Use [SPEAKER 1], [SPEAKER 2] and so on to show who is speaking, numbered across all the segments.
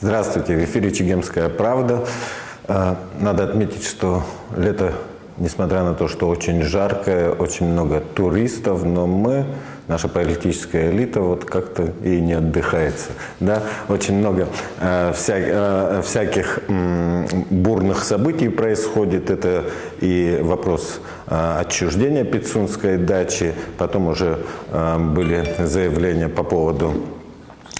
[SPEAKER 1] Здравствуйте, в эфире «Чегемская правда». Надо отметить, что лето, несмотря на то, что очень жаркое, очень много туристов, но мы, наша политическая элита, вот как-то и не отдыхается. Да? Очень много всяких бурных событий происходит. Это и вопрос отчуждения Пицунской дачи, потом уже были заявления по поводу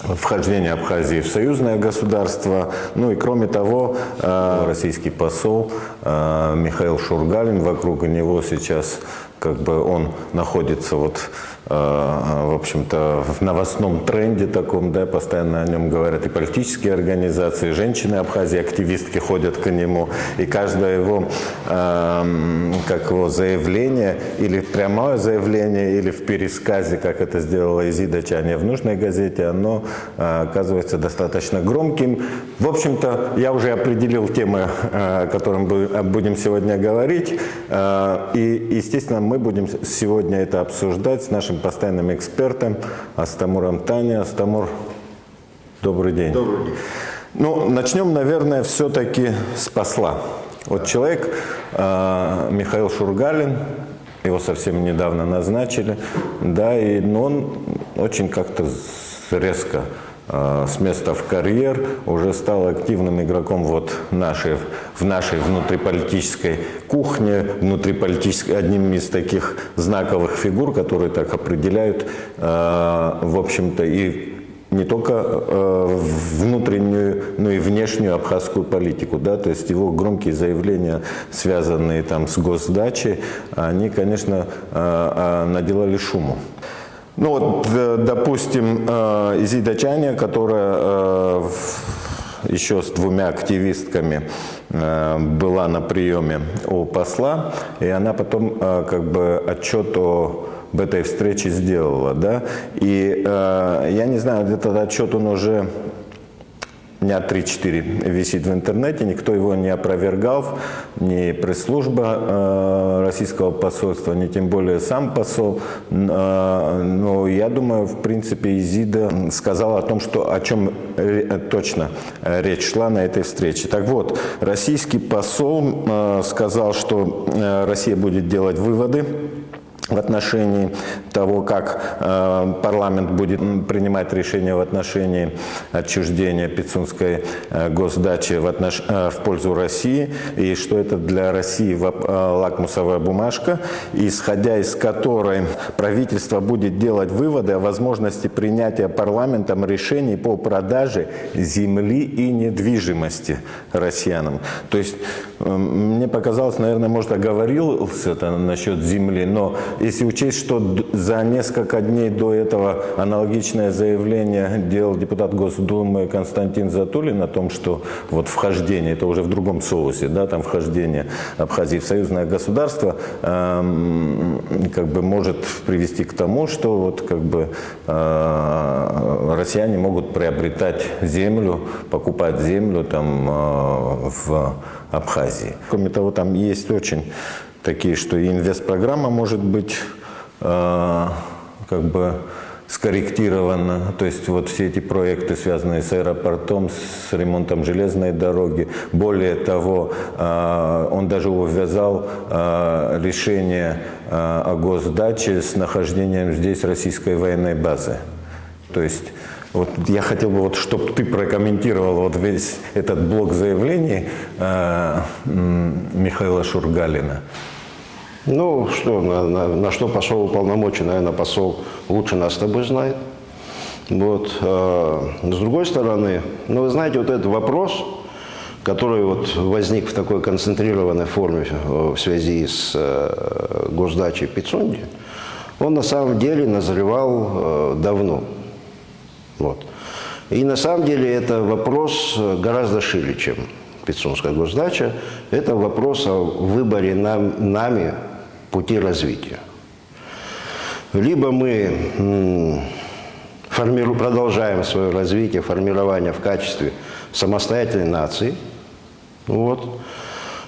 [SPEAKER 1] вхождения Абхазии в союзное государство. Ну и кроме того, российский посол Михаил Шургалин, вокруг него сейчас он находится в общем-то, в новостном тренде таком, да, постоянно о нем говорят и политические организации, женщины Абхазии, активистки ходят к нему, и каждое его, заявление, или прямое заявление, или в пересказе, как это сделала Изида Чаня в нужной газете, оно оказывается достаточно громким. В общем-то, я уже определил темы, о которых будем сегодня говорить, и, естественно, мы будем сегодня это обсуждать с нашим постоянным экспертом Астамуром Таня. Астамур, добрый день.
[SPEAKER 2] Добрый день.
[SPEAKER 1] Ну, начнем, наверное, все-таки с посла. Вот человек, Михаил Шургалин, его совсем недавно назначили, да, но он очень как-то резко с места в карьер уже стал активным игроком в нашей внутриполитической кухне, одним из таких знаковых фигур, которые так определяют, в общем-то, и не только внутреннюю, но и внешнюю абхазскую политику, да, то есть его громкие заявления, связанные там с госдачей, они, конечно, наделали шуму. Ну вот, допустим, Изида Чаня, которая еще с двумя активистками была на приеме у посла, и она потом отчет об этой встрече сделала, да, и я не знаю, этот отчет он уже дня 3-4 висит в интернете, никто его не опровергал, ни пресс-служба российского посольства, ни тем более сам посол. Но я думаю, в принципе, Изида сказала о том, о чем точно речь шла на этой встрече. Так вот, российский посол сказал, что Россия будет делать выводы в отношении того, как парламент будет принимать решения в отношении отчуждения Пицунской госдачи в пользу России, и что это для России лакмусовая бумажка, исходя из которой правительство будет делать выводы о возможности принятия парламентом решений по продаже земли и недвижимости россиянам. То есть, мне показалось, наверное, может, оговорился это насчет земли, но если учесть, что за несколько дней до этого аналогичное заявление делал депутат Госдумы Константин Затулин о том, что вот вхождение, это уже в другом соусе, да, там вхождение Абхазии в союзное государство может привести к тому, что россияне могут приобретать землю, покупать землю там в Абхазии. Кроме того, там есть очень такие, что и инвестпрограмма может быть скорректирована, то есть вот все эти проекты, связанные с аэропортом, с ремонтом железной дороги. Более того, он даже увязал решение о госдаче с нахождением здесь российской военной базы. То есть вот я хотел бы, чтобы ты прокомментировал весь этот блок заявлений Михаила Шургалина.
[SPEAKER 2] Ну, на что посол уполномочен, наверное, посол лучше нас с тобой знает. Вот. С другой стороны, вы знаете, вот этот вопрос, который возник в такой концентрированной форме в связи с госдачей Пицунди, он на самом деле назревал давно. Вот. И на самом деле это вопрос гораздо шире, чем Пицунская госдача. Это вопрос о выборе нами пути развития. Либо мы продолжаем свое развитие, формирование в качестве самостоятельной нации. Вот.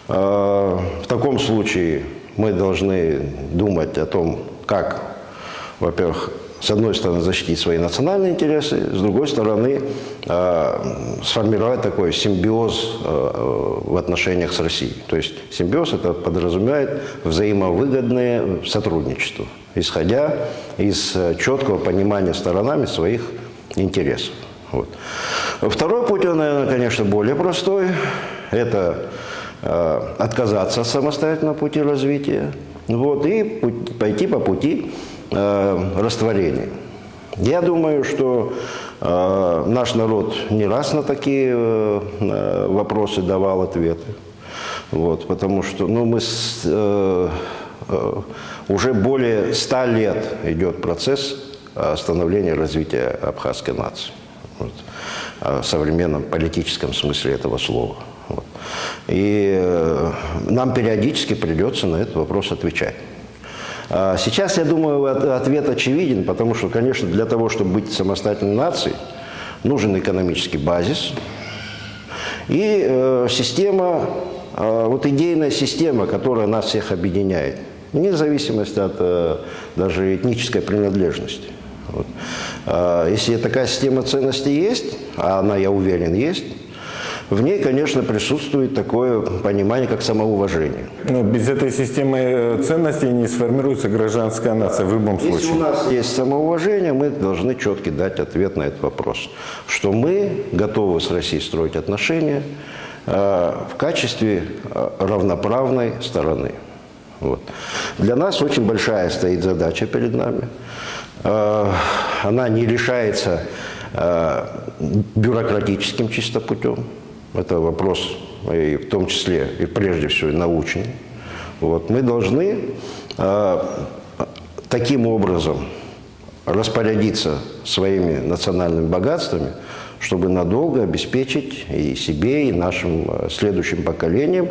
[SPEAKER 2] В таком случае мы должны думать о том, как, во-первых, с одной стороны, защитить свои национальные интересы, с другой стороны, сформировать такой симбиоз в отношениях с Россией. То есть симбиоз это подразумевает взаимовыгодное сотрудничество, исходя из четкого понимания сторонами своих интересов. Вот. Второй путь, он, наверное, конечно, более простой. Это отказаться от самостоятельного пути развития, вот, и пойти по пути растворения. Я думаю, что наш народ не раз на такие вопросы давал ответы. Вот, потому что мы уже более 100 лет идет процесс становления и развития абхазской нации. Вот, в современном политическом смысле этого слова. Вот. И нам периодически придется на этот вопрос отвечать. Сейчас, я думаю, ответ очевиден, потому что, конечно, для того, чтобы быть самостоятельной нацией, нужен экономический базис и система, вот идейная система, которая нас всех объединяет, вне зависимости от даже этнической принадлежности. Вот. Если такая система ценностей есть, а она, я уверен, есть, в ней, конечно, присутствует такое понимание, как самоуважение.
[SPEAKER 1] Но без этой системы ценностей не сформируется гражданская нация в любом случае.
[SPEAKER 2] Если у нас есть самоуважение, мы должны четко дать ответ на этот вопрос. Что мы готовы с Россией строить отношения в качестве равноправной стороны. Вот. Для нас очень большая стоит задача перед нами. Она не решается бюрократическим чисто путем. Это вопрос, и в том числе, и прежде всего, научный. Вот. Мы должны таким образом распорядиться своими национальными богатствами, чтобы надолго обеспечить и себе, и нашим следующим поколениям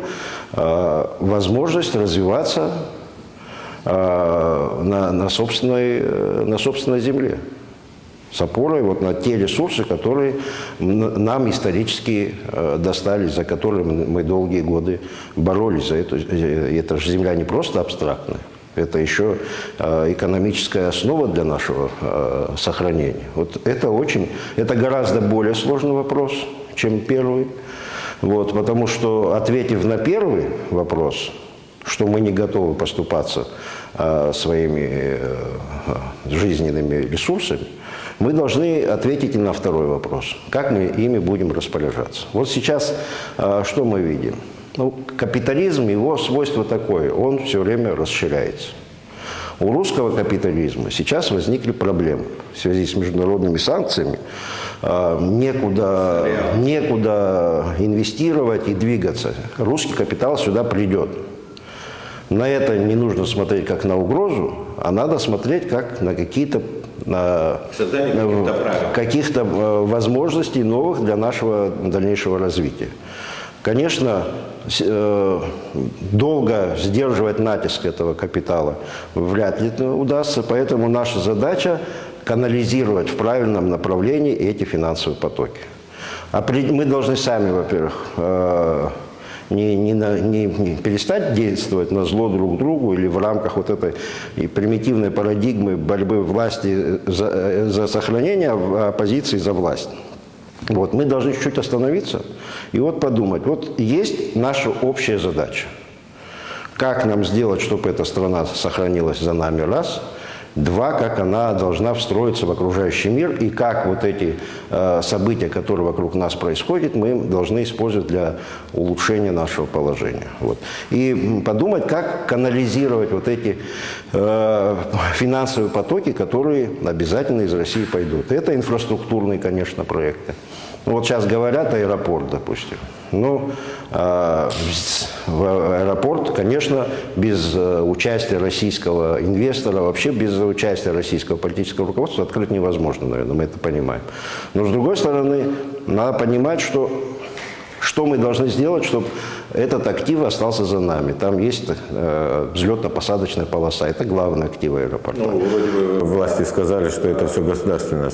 [SPEAKER 2] возможность развиваться на собственной земле. С опорой вот на те ресурсы, которые нам исторически достались, за которые мы долгие годы боролись. Эта же земля не просто абстрактная, это еще экономическая основа для нашего сохранения. Вот это гораздо более сложный вопрос, чем первый. Вот, потому что, ответив на первый вопрос, что мы не готовы поступаться своими жизненными ресурсами, мы должны ответить и на второй вопрос. Как мы ими будем распоряжаться? Вот сейчас что мы видим? Капитализм, его свойство такое, он все время расширяется. У русского капитализма сейчас возникли проблемы в связи с международными санкциями. Некуда инвестировать и двигаться. Русский капитал сюда придет. На это не нужно смотреть как на угрозу, а надо смотреть как на какие-то возможностей новых для нашего дальнейшего развития. Конечно, долго сдерживать натиск этого капитала вряд ли удастся, поэтому наша задача канализировать в правильном направлении эти финансовые потоки. Мы должны сами, во-первых, не перестать действовать на зло друг другу или в рамках вот этой примитивной парадигмы борьбы власти за сохранение, а оппозиции за власть. Вот. Мы должны чуть-чуть остановиться и вот подумать. Вот есть наша общая задача. Как нам сделать, чтобы эта страна сохранилась за нами, раз. Два, как она должна встроиться в окружающий мир и как вот эти события, которые вокруг нас происходят, мы должны использовать для улучшения нашего положения. Вот. И подумать, как канализировать вот эти финансовые потоки, которые обязательно из России пойдут. Это инфраструктурные, конечно, проекты. Вот сейчас говорят аэропорт, допустим. Аэропорт, конечно, без участия российского инвестора, вообще без участия российского политического руководства открыть невозможно, наверное, мы это понимаем. Но, с другой стороны, надо понимать, что что мы должны сделать, чтобы этот актив остался за нами. Там есть взлетно-посадочная полоса. Это главный актив аэропорта.
[SPEAKER 1] Ну, вроде бы власти сказали, что это все государственное.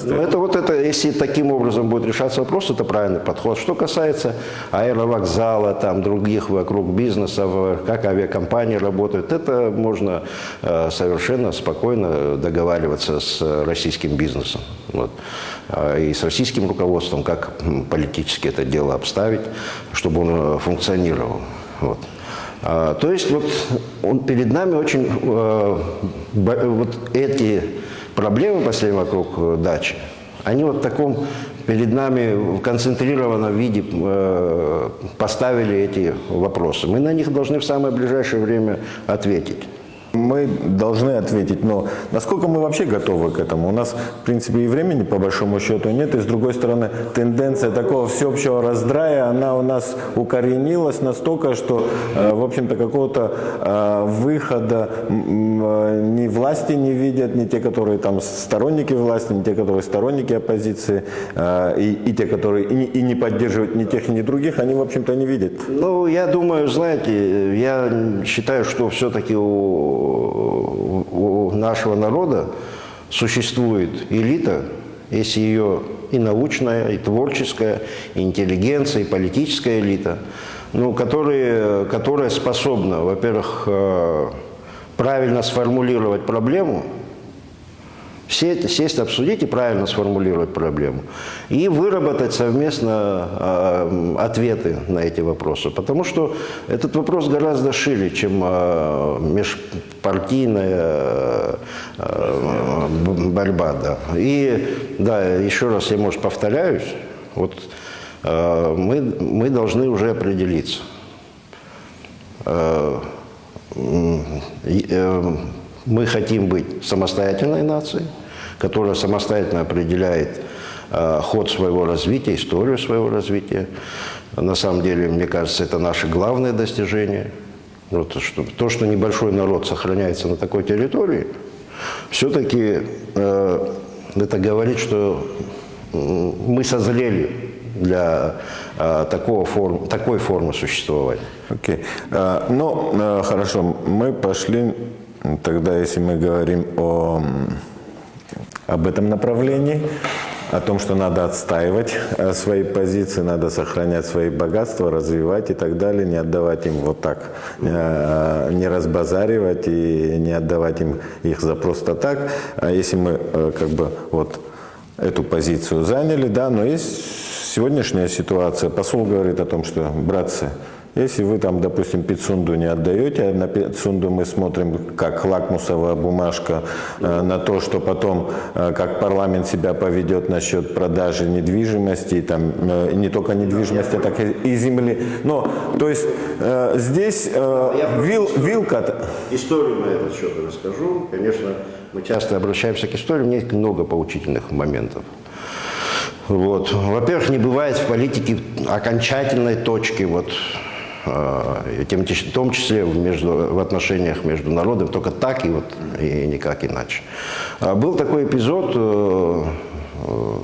[SPEAKER 2] Если таким образом будет решаться вопрос, это правильный подход. Что касается аэровокзала, там, других вокруг бизнесов, как авиакомпании работают, это можно совершенно спокойно договариваться с российским бизнесом. Вот. И с российским руководством, как политически это дело обставить, чтобы он функционировал. Вот. То есть перед нами очень вот эти проблемы последние вокруг дачи, они вот в таком перед нами в концентрированном виде поставили эти вопросы. Мы на них должны в самое ближайшее время ответить.
[SPEAKER 1] Мы должны ответить, но насколько мы вообще готовы к этому? У нас, в принципе, и времени, по большому счету, нет. И, с другой стороны, тенденция такого всеобщего раздрая, она у нас укоренилась настолько, что, в общем-то, какого-то выхода ни власти не видят, ни те, которые там сторонники власти, ни те, которые сторонники оппозиции, и те, которые и не поддерживают ни тех, ни других, они, в общем-то, не видят.
[SPEAKER 2] Ну, я думаю, знаете, я считаю, что все-таки у нашего народа существует элита, если ее и научная, и творческая, и интеллигенция, и политическая элита, ну, которая способна, во-первых, правильно сформулировать проблему, сесть, обсудить и правильно сформулировать проблему. И выработать совместно ответы на эти вопросы. Потому что этот вопрос гораздо шире, чем межпартийная борьба. Да. И, да, еще раз я, может, повторяюсь, вот мы должны уже определиться. Мы хотим быть самостоятельной нацией, которая самостоятельно определяет ход своего развития, историю своего развития. На самом деле, мне кажется, это наше главное достижение. Вот, то, что небольшой народ сохраняется на такой территории, все-таки это говорит, что мы созрели для такой формы существования.
[SPEAKER 1] Окей. Ну, хорошо, мы пошли, тогда, если мы говорим об этом направлении, о том, что надо отстаивать свои позиции, надо сохранять свои богатства, развивать и так далее, не отдавать им вот так, не разбазаривать и не отдавать им их за просто так. Если мы как бы вот эту позицию заняли, да, но есть сегодняшняя ситуация. Посол говорит о том, что, братцы, если вы там, допустим, Пицунду не отдаете, а на Пицунду мы смотрим как лакмусовая бумажка на то, что потом, как парламент себя поведет насчет продажи недвижимости, там, не только недвижимости, а так и земли. Но, то есть, здесь вилка...
[SPEAKER 2] Историю на этот счет расскажу. Конечно, мы часто обращаемся к истории, у меня есть много поучительных моментов. Вот. Во-первых, не бывает в политике окончательной точки, вот, в том числе в отношениях между народами, только так и никак иначе. Был такой эпизод в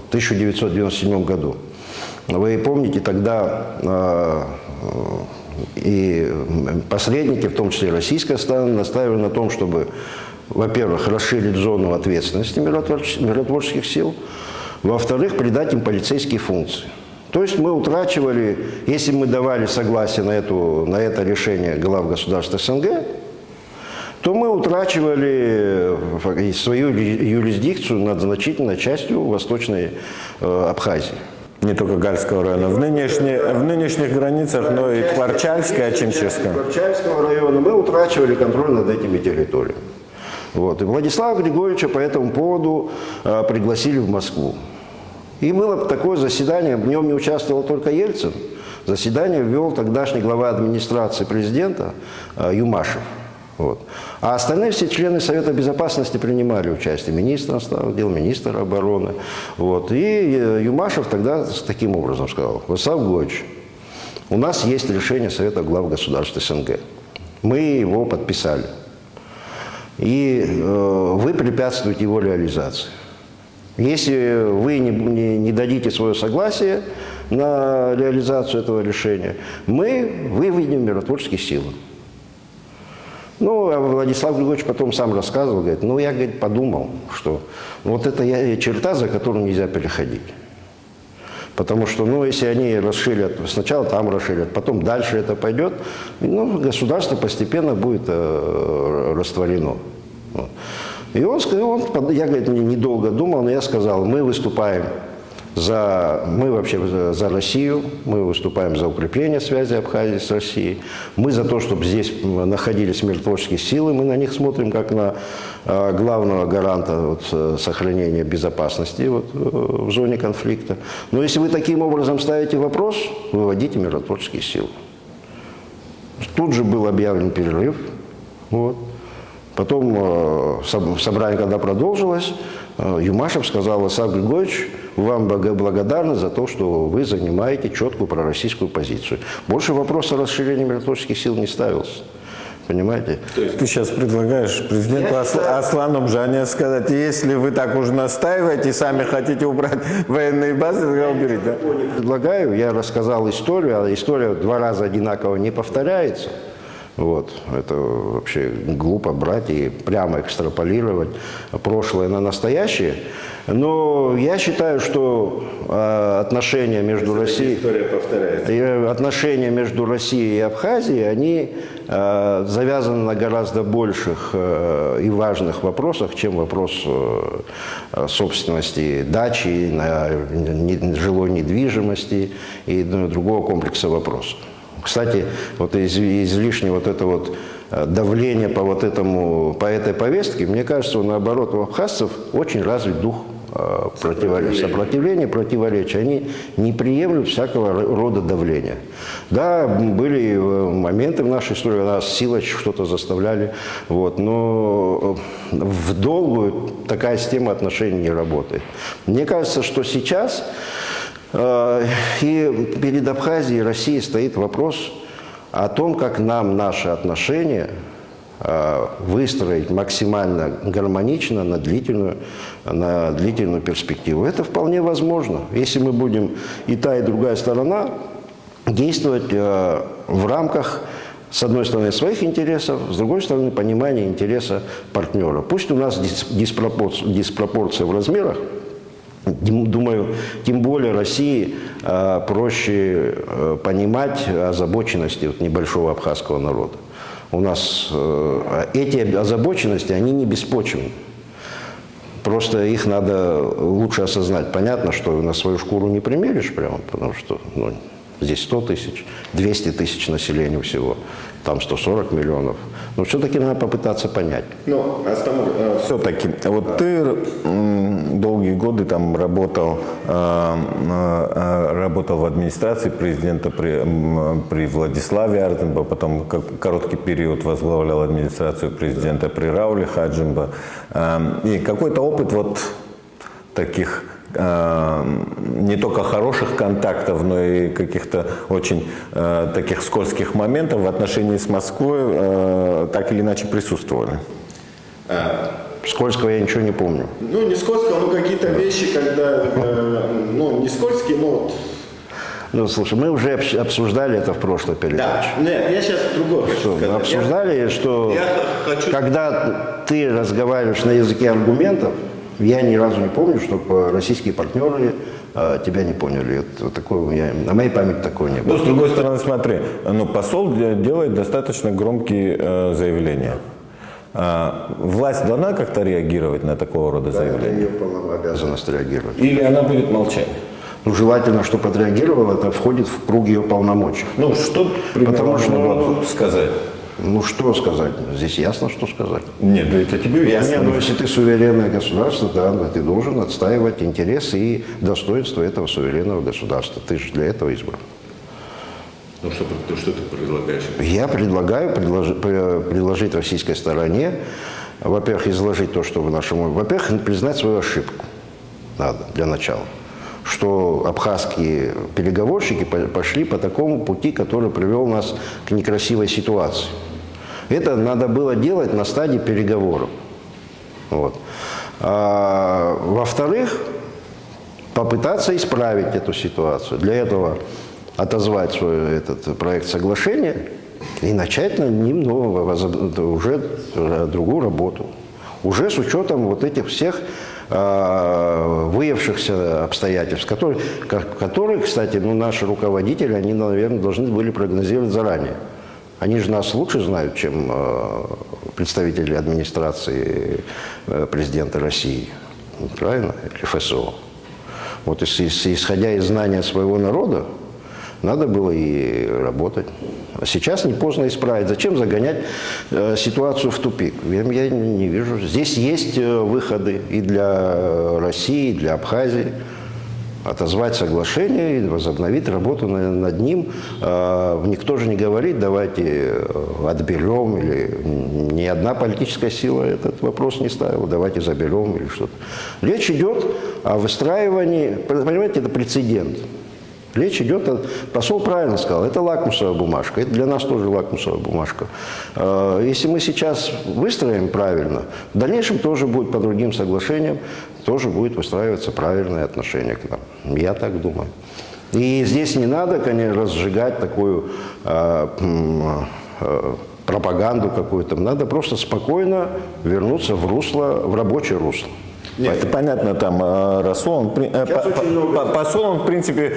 [SPEAKER 2] 1997 году. Вы помните, тогда и посредники, в том числе российская сторона, настаивали на том, чтобы, во-первых, расширить зону ответственности миротворческих сил, во-вторых, придать им полицейские функции. То есть мы утрачивали, если мы давали согласие на это решение глав государств СНГ, то мы утрачивали свою юрисдикцию над значительной частью Восточной Абхазии.
[SPEAKER 1] Не только Гальского района. В нынешних границах, но и Творчальская, Чемчевская.
[SPEAKER 2] Творчальского района мы утрачивали контроль над этими территориями. Вот. И Владислава Григорьевича по этому поводу пригласили в Москву. И было такое заседание, в нем не участвовал только Ельцин. Заседание ввел тогдашний глава администрации президента Юмашев. Вот. А остальные все члены Совета Безопасности принимали участие. Министр иностранных дел, министр обороны. Вот. И Юмашев тогда таким образом сказал: Владислав Григорьевич, у нас есть решение Совета глав государств СНГ. Мы его подписали. И вы препятствуете его реализации. Если вы не дадите свое согласие, на реализацию этого решения, мы выведем миротворческие силы. Ну, а Владислав Григорьевич потом сам рассказывал, говорит, ну, я, говорит, подумал, что вот это черта, за которую нельзя переходить. Потому что, ну, если они расширят, сначала там расширят, потом дальше это пойдет, ну, государство постепенно будет растворено. Вот. И он сказал, я, говорит, недолго думал, но я сказал, мы выступаем мы вообще за Россию, мы выступаем за укрепление связи Абхазии с Россией, мы за то, чтобы здесь находились миротворческие силы, мы на них смотрим как на главного гаранта вот, сохранения безопасности вот, в зоне конфликта. Но если вы таким образом ставите вопрос, выводите миротворческие силы. Тут же был объявлен перерыв. Вот. Потом собрание, когда продолжилось, Юмашев сказал: Владислав Григорьевич, вам благодарны за то, что вы занимаете четкую пророссийскую позицию. Больше вопроса о расширении миротворческих сил не ставился. Понимаете?
[SPEAKER 1] То есть ты сейчас предлагаешь президенту Аслану Бжане сказать, если вы так уже настаиваете и сами хотите убрать военные базы, тогда уберите, да?
[SPEAKER 2] Я не предлагаю, я рассказал историю, а история 2 раза одинаково не повторяется. Вот. Это вообще глупо брать и прямо экстраполировать прошлое на настоящее. Но я считаю, что отношения между Россией и Абхазией, они завязаны на гораздо больших и важных вопросах, чем вопрос собственности дачи, жилой недвижимости и другого комплекса вопросов. Кстати, вот излишнее вот это вот давление по этой повестке, мне кажется, наоборот, у абхазцев очень развит дух сопротивления, противоречия. Они не приемлют всякого рода давления. Да, были моменты в нашей истории, нас силой что-то заставляли, вот, но в долгую такая система отношений не работает. Мне кажется, что сейчас и перед Абхазией и Россией стоит вопрос о том, как нам наши отношения выстроить максимально гармонично на длительную перспективу. Это вполне возможно, если мы будем и та, и другая сторона действовать в рамках, с одной стороны, своих интересов, с другой стороны, понимания интереса партнера. Пусть у нас диспропорция в размерах. Думаю, тем более России проще понимать озабоченности вот небольшого абхазского народа. У нас эти озабоченности, они не беспочвенны. Просто их надо лучше осознать. Понятно, что на свою шкуру не примеришь прямо, потому что здесь 100 тысяч, 200 тысяч населения всего, там 140 миллионов. Но все-таки надо попытаться понять.
[SPEAKER 1] Ну, все-таки, вот ты долгие годы там работал в администрации президента при Владиславе Артембо, потом короткий период возглавлял администрацию президента при Рауле Хаджимбо. И какой-то опыт вот таких не только хороших контактов, но и каких-то очень таких скользких моментов в отношении с Москвой так или иначе присутствовали.
[SPEAKER 2] Скользкого я ничего не помню.
[SPEAKER 1] Ну, не скользкого, но какие-то вещи, когда, не скользкие, но вот...
[SPEAKER 2] Ну, слушай, мы уже обсуждали это в прошлой передаче.
[SPEAKER 1] Да, нет, я сейчас другое хочу сказать.
[SPEAKER 2] Обсуждали, что когда ты разговариваешь на языке аргументов, я ни разу не помню, чтобы российские партнеры тебя не поняли. На моей памяти такого не было.
[SPEAKER 1] Но с другой стороны, смотри, посол делает достаточно громкие заявления. Власть должна как-то реагировать на такого рода заявления?
[SPEAKER 2] Это ее полная обязанность реагировать.
[SPEAKER 1] Или она будет молчать?
[SPEAKER 2] Желательно, чтобы отреагировала, это входит в круг ее полномочий.
[SPEAKER 1] Что примерно можно сказать?
[SPEAKER 2] Что сказать? Здесь ясно, что сказать.
[SPEAKER 1] Нет, это тебе ясно.
[SPEAKER 2] Нет, если ты суверенное государство, да, ты должен отстаивать интересы и достоинство этого суверенного государства. Ты же для этого избран.
[SPEAKER 1] Что ты предлагаешь?
[SPEAKER 2] Я предлагаю предложить российской стороне, во-первых, изложить то, что во-первых, признать свою ошибку. Надо, для начала. Что абхазские переговорщики пошли по такому пути, который привел нас к некрасивой ситуации. Это надо было делать на стадии переговоров. Вот. Во-вторых, попытаться исправить эту ситуацию. Для этого отозвать свой этот проект соглашения и начать над ним уже другую работу. Уже с учетом вот этих всех выявившихся обстоятельств, которые, кстати, наши руководители, они, наверное, должны были прогнозировать заранее. Они же нас лучше знают, чем представители администрации президента России, правильно, или ФСО. Вот исходя из знания своего народа, надо было и работать. А сейчас не поздно исправить. Зачем загонять ситуацию в тупик? Я не вижу. Здесь есть выходы и для России, и для Абхазии. Отозвать соглашение и возобновить работу над ним. Никто же не говорит, давайте отберем, или ни одна политическая сила этот вопрос не ставила, давайте заберем или что-то. Речь идет о выстраивании, понимаете, это прецедент. Речь идет, посол правильно сказал, это лакмусовая бумажка, это для нас тоже лакмусовая бумажка. Если мы сейчас выстроим правильно, в дальнейшем тоже будет по другим соглашениям, тоже будет выстраиваться правильное отношение к нам. Я так думаю. И здесь не надо, конечно, разжигать такую пропаганду какую-то. Надо просто спокойно вернуться в русло, в рабочее русло.
[SPEAKER 1] Нет, это понятно, там посол, он, в принципе,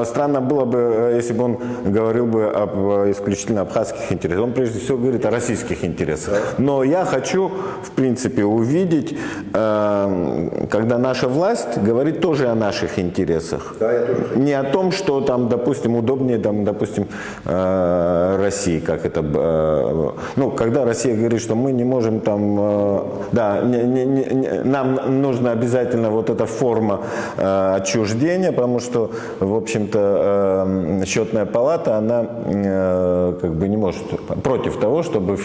[SPEAKER 1] странно было бы, если бы он говорил бы об исключительно абхазских интересах. Он, прежде всего, говорит о российских интересах. Но я хочу, в принципе, увидеть, когда наша власть говорит тоже о наших интересах.
[SPEAKER 2] Да, я тоже хочу.
[SPEAKER 1] Не о том, что там, допустим, удобнее, там, допустим, России, как это, когда Россия говорит, что мы не можем там, нам нужна обязательно вот эта форма отчуждения, потому что, в общем-то, счетная палата, она как бы не может против того, чтобы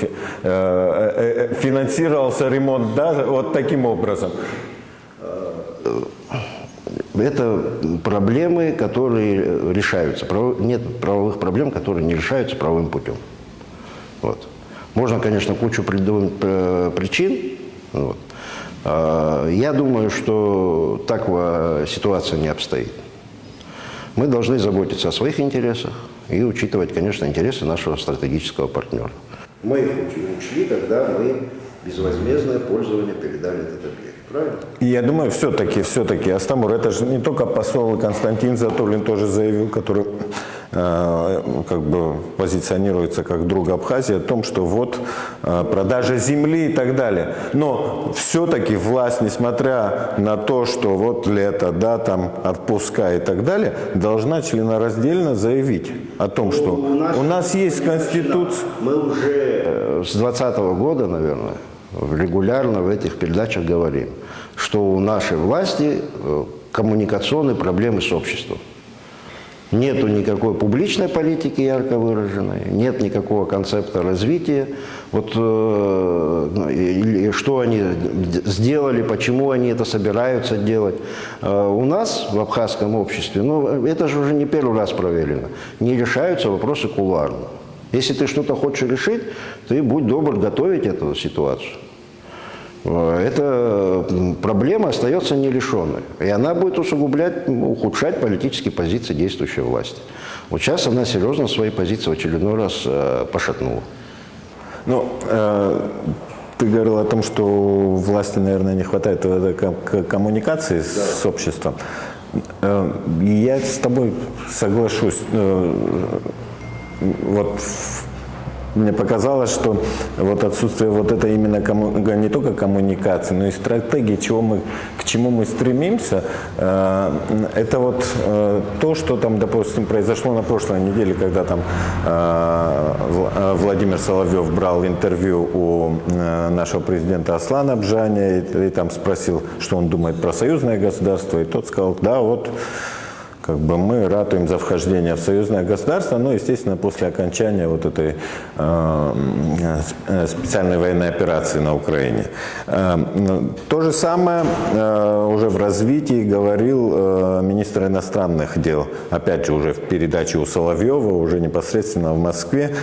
[SPEAKER 1] финансировался ремонт, да, вот таким образом.
[SPEAKER 2] Это проблемы, которые решаются. Нет правовых проблем, которые не решаются правовым путем. Вот. Можно, конечно, кучу причин. Вот. Я думаю, что так ситуация не обстоит. Мы должны заботиться о своих интересах и учитывать, конечно, интересы нашего стратегического партнера. Мы их учли, когда мы безвозмездное пользование передали этот объект. Правильно?
[SPEAKER 1] И я думаю, все-таки, Астамур, это же не только посол Константин Затулин тоже заявил, который как бы позиционируется как друг Абхазии, о том, что вот продажа земли и так далее. Но все-таки власть, несмотря на то, что вот лето, да, там отпуска и так далее, должна членораздельно заявить о том, что у нас есть Конституция.
[SPEAKER 2] Мы уже с 2020 года, наверное, регулярно в этих передачах говорим, что у нашей власти коммуникационные проблемы с обществом. Нету никакой публичной политики ярко выраженной, нет никакого концепта развития. Вот что они сделали, почему они это собираются делать. У нас в абхазском обществе, это же уже не первый раз проверено, не решаются вопросы кулуарно. Если ты что-то хочешь решить, ты будь добр готовить эту ситуацию. Эта проблема остается нерешенной. И она будет ухудшать политические позиции действующей власти. Вот сейчас она серьезно свои позиции в очередной раз пошатнула.
[SPEAKER 1] Ты говорил о том, что власти, наверное, не хватает коммуникации с обществом. И я с тобой соглашусь. Мне показалось, что вот отсутствие вот это именно не только коммуникации, но и стратегии, к чему мы стремимся, это вот то, что там, допустим, произошло на прошлой неделе, когда там Владимир Соловьев брал интервью у нашего президента Аслана Бжаня и там спросил, что он думает про союзное государство, и тот сказал, да, вот, как бы мы ратуем за вхождение в союзное государство, но, естественно, после окончания вот этой специальной военной операции на Украине. То же самое уже в развитии говорил министр иностранных дел, опять же, уже в передаче у Соловьева, уже непосредственно в Москве,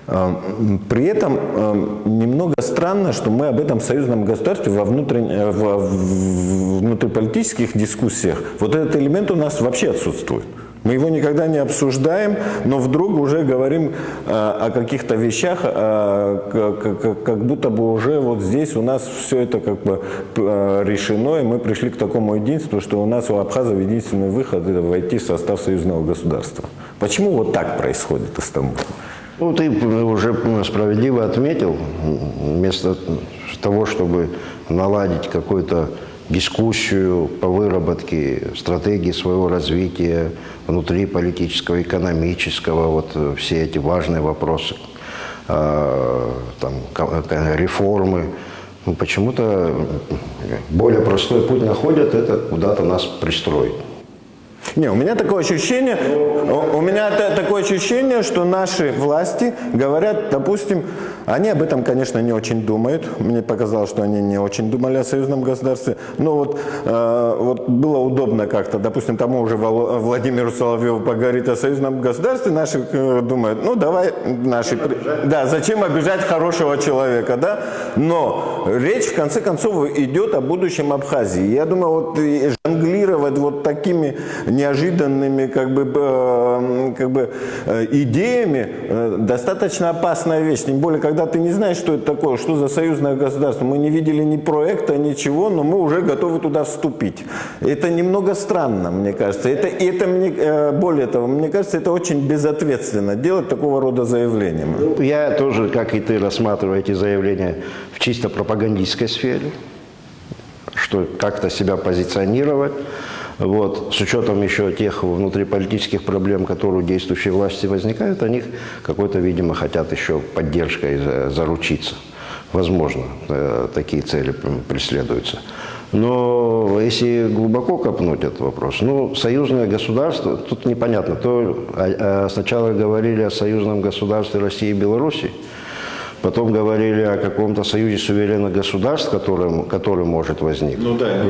[SPEAKER 1] При этом немного странно, что мы об этом союзном государстве во внутриполитических дискуссиях, вот этот элемент у нас вообще отсутствует. Мы его никогда не обсуждаем, но вдруг уже говорим о каких-то вещах, как будто бы уже вот здесь у нас все это как бы решено, и мы пришли к такому единству, что у нас у абхазов единственный выход – это войти в состав союзного государства. Почему вот так происходит в Стамбуле?
[SPEAKER 2] Ну, ты уже справедливо отметил, вместо того, чтобы наладить какую-то дискуссию по выработке стратегии своего развития внутри политического, экономического, вот все эти важные вопросы, там, реформы, почему-то более простой путь находят, это куда-то нас пристроить.
[SPEAKER 1] Не, у меня такое ощущение, что наши власти говорят, допустим, они об этом, конечно, не очень думают. Мне показалось, что они не очень думали о союзном государстве. Но вот было удобно как-то, допустим, тому уже Владимиру Соловьеву поговорить о союзном государстве, наши думают, ну давай наши... Да, зачем обижать хорошего человека, да? Но речь, в конце концов, идет о будущем Абхазии. Я думаю, вот жонглировать вот такими неожиданными идеями достаточно опасная вещь. Тем более, когда ты не знаешь, что это такое, что за союзное государство. Мы не видели ни проекта, ничего, но мы уже готовы туда вступить. Это немного странно, мне кажется. Более того, мне кажется, это очень безответственно делать такого рода заявления.
[SPEAKER 2] Я тоже, как и ты, рассматриваю эти заявления в чисто пропагандистской сфере, что как-то себя позиционировать. Вот, с учетом еще тех внутриполитических проблем, которые у действующей власти возникают, они какой-то, видимо, хотят еще поддержкой заручиться. Возможно, такие цели преследуются. Но если глубоко копнуть этот вопрос, союзное государство, тут непонятно, то сначала говорили о союзном государстве России и Беларуси, потом говорили о каком-то союзе суверенных государств, который может возникнуть. Ну да.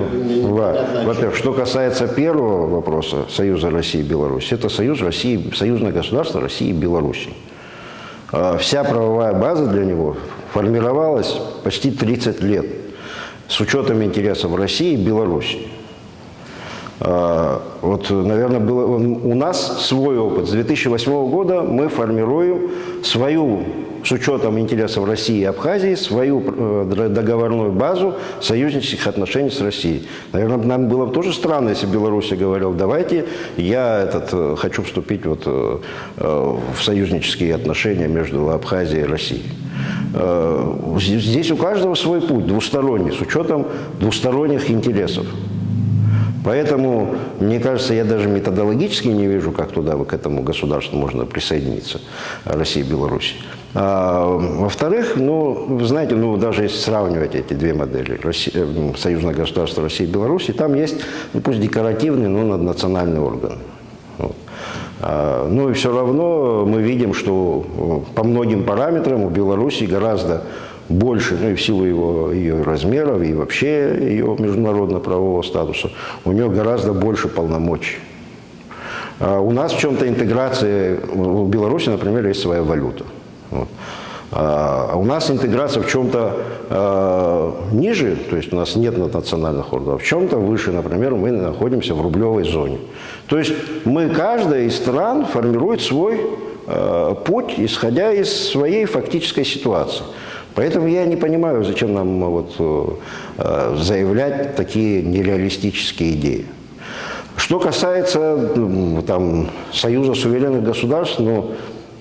[SPEAKER 2] Во-первых, что касается первого вопроса, союза России и Беларуси, это союзное государство России и Беларуси. Вся правовая база для него формировалась почти 30 лет с учетом интересов России и Беларуси. Вот, наверное, у нас свой опыт. С 2008 года мы формируем свою, с учетом интересов России и Абхазии, свою договорную базу союзнических отношений с Россией. Наверное, нам было бы тоже странно, если Беларусь говорил, давайте я хочу вступить в союзнические отношения между Абхазией и Россией. Здесь у каждого свой путь, двусторонний, с учетом двусторонних интересов. Поэтому, мне кажется, я даже методологически не вижу, как к этому государству можно присоединиться, России и Беларуси. Во-вторых, вы знаете, даже если сравнивать эти две модели, союзное государство России и Беларуси, там есть, пусть декоративный, но наднациональный орган. Вот. И все равно мы видим, что по многим параметрам у Беларуси гораздо больше, и в силу ее размеров, и вообще ее международно-правового статуса, у нее гораздо больше полномочий. У нас в чем-то интеграция, у Беларуси, например, есть своя валюта. Вот. А у нас интеграция в чем-то ниже, то есть у нас нет национальных органов, в чем-то выше, например, мы находимся в рублевой зоне. То есть каждая из стран формирует свой путь, исходя из своей фактической ситуации. Поэтому я не понимаю, зачем нам заявлять такие нереалистические идеи. Что касается союза суверенных государств,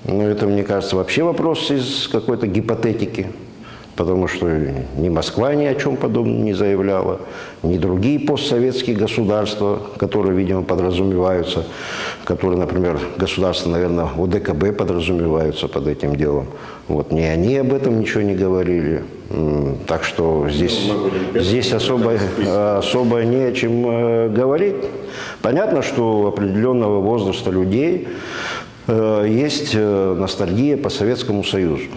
[SPEAKER 2] это, мне кажется, вообще вопрос из какой-то гипотетики, потому что ни Москва ни о чем подобном не заявляла, ни другие постсоветские государства, которые, видимо, подразумеваются, которые, например, государства, наверное, ОДКБ подразумеваются под этим делом. Вот, ни они об этом ничего не говорили. Так что здесь особо не о чем говорить. Понятно, что у определенного возраста людей есть ностальгия по Советскому Союзу.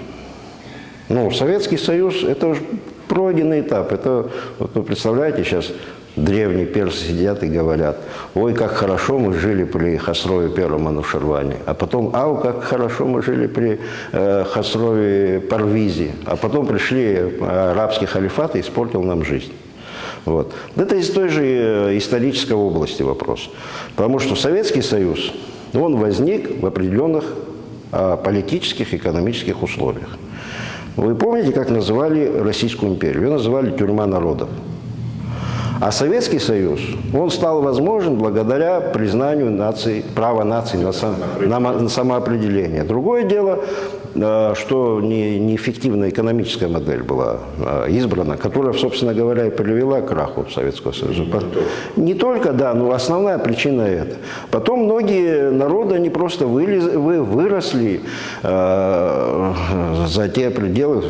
[SPEAKER 2] Советский Союз – это уже пройденный этап. Это, вы представляете, сейчас древние персы сидят и говорят: ой, как хорошо мы жили при Хосрове Первом Анушерване, а потом: ау, как хорошо мы жили при Хосрове Парвизе, а потом пришли арабский халифат и испортил нам жизнь. Вот. Это из той же исторической области вопрос. Потому что Советский Союз, он возник в определенных политических, экономических условиях. Вы помните, как называли Российскую империю? Ее называли «тюрьма народов». А Советский Союз, он стал возможен благодаря признанию наций, права наций на самоопределение. Другое дело, что неэффективная экономическая модель была избрана, которая, собственно говоря, и привела к краху Советского Союза. Не только, да, но основная причина это. Потом многие народы, они просто выросли за те пределы,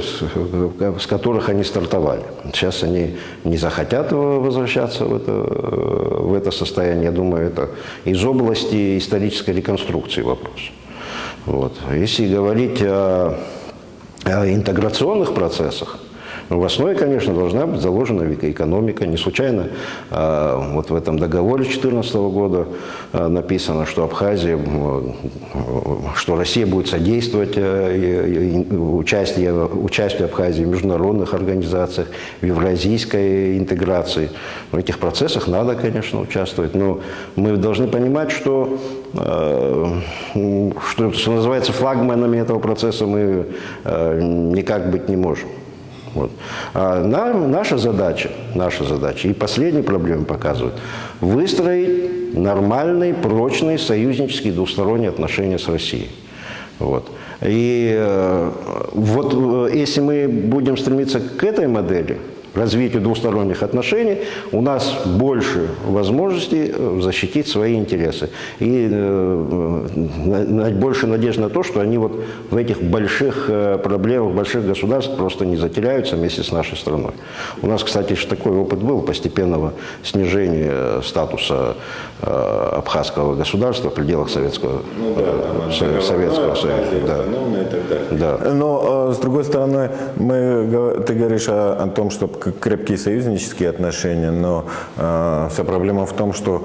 [SPEAKER 2] с которых они стартовали. Сейчас они не захотят возвращаться в это состояние. Я думаю, это из области исторической реконструкции вопрос. Вот. Если говорить о интеграционных процессах, в основе, конечно, должна быть заложена экономика. Не случайно вот в этом договоре 2014 года написано, что Абхазия, что Россия будет содействовать участию Абхазии в международных организациях, в евразийской интеграции. В этих процессах надо, конечно, участвовать. Но мы должны понимать, что называется, флагманами этого процесса мы никак быть не можем. Вот. А наша задача, и последние проблемы показывают, выстроить нормальные, прочные, союзнические двусторонние отношения с Россией. Вот. И вот если мы будем стремиться к этой модели, развитию двусторонних отношений, у нас больше возможностей защитить свои интересы. И больше надежды на то, что они вот в этих больших проблемах, больших государств просто не затеряются вместе с нашей страной. У нас, кстати, такой опыт был постепенного снижения статуса абхазского государства в пределах Советского Союза. Да.
[SPEAKER 1] Но, с другой стороны, ты говоришь о том, что крепкие союзнические отношения, но вся проблема в том, что,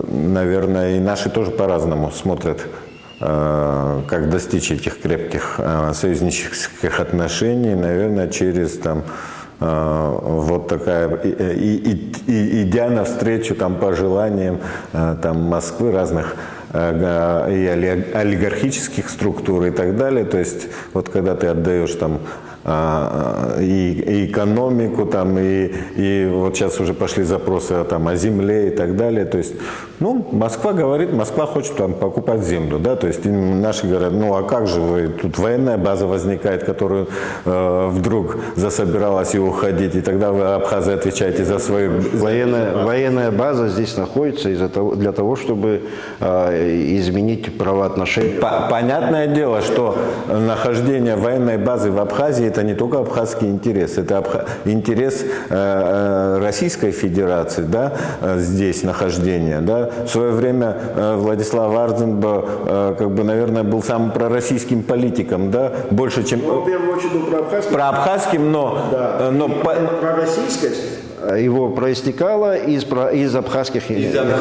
[SPEAKER 1] наверное, и наши тоже по-разному смотрят, как достичь этих крепких союзнических отношений, наверное, через там вот такая, идя навстречу там пожеланиям там Москвы, разных и олигархических структур и так далее. То есть вот когда ты отдаешь там и экономику, там, и вот сейчас уже пошли запросы там, о земле и так далее. То есть, ну, Москва говорит, Москва хочет там покупать землю, да, то есть наши говорят, ну, а как же вы, тут военная база возникает, которую вдруг засобиралась и уходить, и тогда вы, абхазы, отвечаете за свою...
[SPEAKER 2] Военная база здесь находится для того, чтобы изменить правоотношения.
[SPEAKER 1] Понятное дело, что нахождение военной базы в Абхазии это не только абхазский интерес, это интерес Российской Федерации, да, здесь нахождение, да. В свое время Владислав Арзенбо, как бы, наверное, был самым пророссийским политиком, да, больше, чем...
[SPEAKER 2] Ну, в первую очередь,
[SPEAKER 1] про абхазским, но...
[SPEAKER 2] Да.
[SPEAKER 1] но
[SPEAKER 2] пророссийскость его проистекало из абхазских интересов.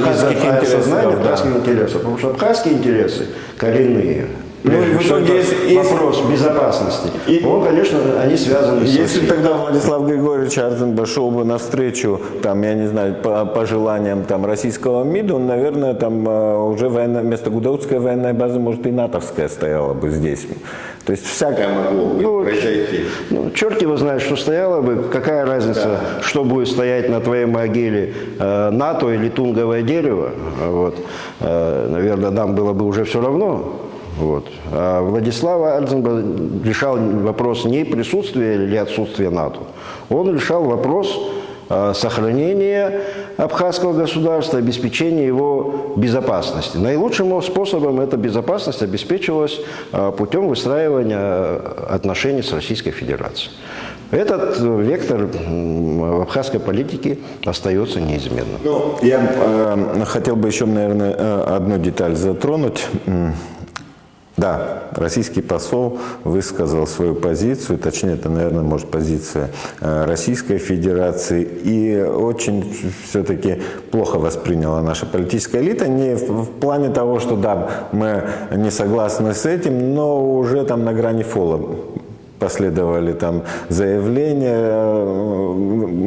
[SPEAKER 2] Потому что абхазские интересы коренные.
[SPEAKER 1] Ну, и в итоге
[SPEAKER 2] вопрос безопасности. Он, конечно, они связаны с
[SPEAKER 1] Если тогда Владислав Григорьевич Арзенбо шел бы навстречу, там, я не знаю, по желаниям там, российского МИДа, он, наверное, там уже вместо Гудаутской военной базы, может, и натовская стояла бы здесь. То есть всякое могло бы произойти.
[SPEAKER 2] Ну, черт его знает, что стояло бы. Какая разница, да, что будет стоять на твоей могиле, НАТО или тунговое дерево. Вот. Наверное, нам было бы уже все равно. Вот. А Владислава Арзенбо решал вопрос не присутствия или отсутствия НАТО. Он решал вопрос сохранения абхазского государства, обеспечения его безопасности. Наилучшим способом эта безопасность обеспечивалась путем выстраивания отношений с Российской Федерацией. Этот вектор абхазской политики остается неизменным.
[SPEAKER 1] Ну, я хотел бы еще, наверное, одну деталь затронуть. Да, российский посол высказал свою позицию, точнее, это, наверное, может, позиция Российской Федерации, и очень все-таки плохо восприняла наша политическая элита, не в плане того, что да, мы не согласны с этим, но уже там на грани фола. Последовали там заявления,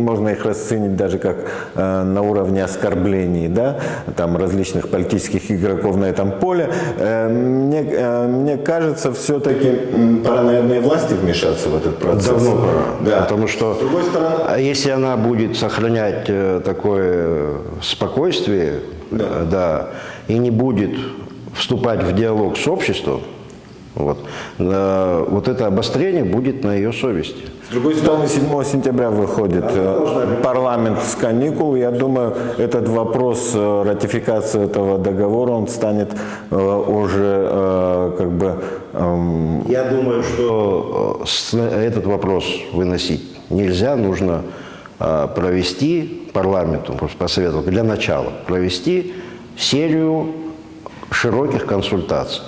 [SPEAKER 1] можно их расценить даже как на уровне оскорблений, да, там различных политических игроков на этом поле. Мне кажется, все-таки пора, наверное, и власти вмешаться в этот процесс.
[SPEAKER 2] Давно пора.
[SPEAKER 1] Да.
[SPEAKER 2] Потому что
[SPEAKER 1] С другой стороны,
[SPEAKER 2] если она будет сохранять такое спокойствие, да, и не будет вступать в диалог с обществом, вот это обострение будет на ее совести.
[SPEAKER 1] С другой стороны, 7 сентября выходит парламент с каникул. Я думаю, этот вопрос ратификации этого договора, он станет уже как бы...
[SPEAKER 2] Я думаю, что этот вопрос выносить нельзя. Нужно провести парламенту, просто посоветовал, для начала провести серию широких консультаций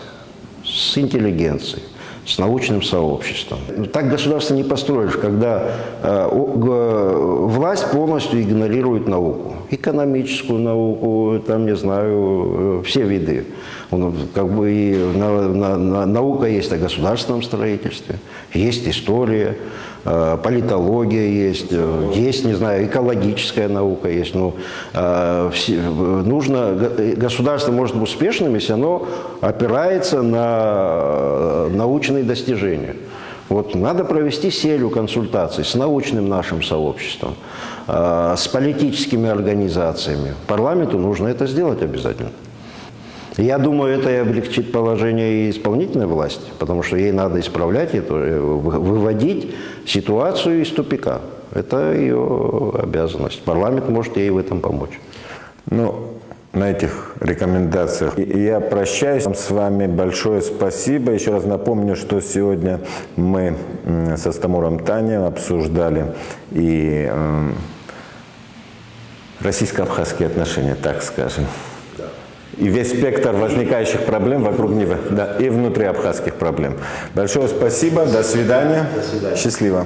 [SPEAKER 2] с интеллигенцией, с научным сообществом. Так государство не построишь, когда власть полностью игнорирует науку. Экономическую науку, там, не знаю, все виды. Как бы и наука есть о государственном строительстве, есть история, политология есть, не знаю, экологическая наука есть. Государство может быть успешным, если оно опирается на научные достижения. Вот надо провести серию консультаций с научным нашим сообществом, с политическими организациями. Парламенту нужно это сделать обязательно. Я думаю, это и облегчит положение и исполнительной власти, потому что ей надо исправлять это, выводить ситуацию из тупика. Это ее обязанность. Парламент может ей в этом помочь.
[SPEAKER 1] На этих рекомендациях я прощаюсь с вами. Большое спасибо. Еще раз напомню, что сегодня мы со Стамуром Танем обсуждали и российско-абхазские отношения, так скажем. И весь спектр возникающих проблем вокруг него, да, и внутриабхазских проблем. Большое спасибо. До свидания.
[SPEAKER 2] До свидания.
[SPEAKER 1] Счастливо.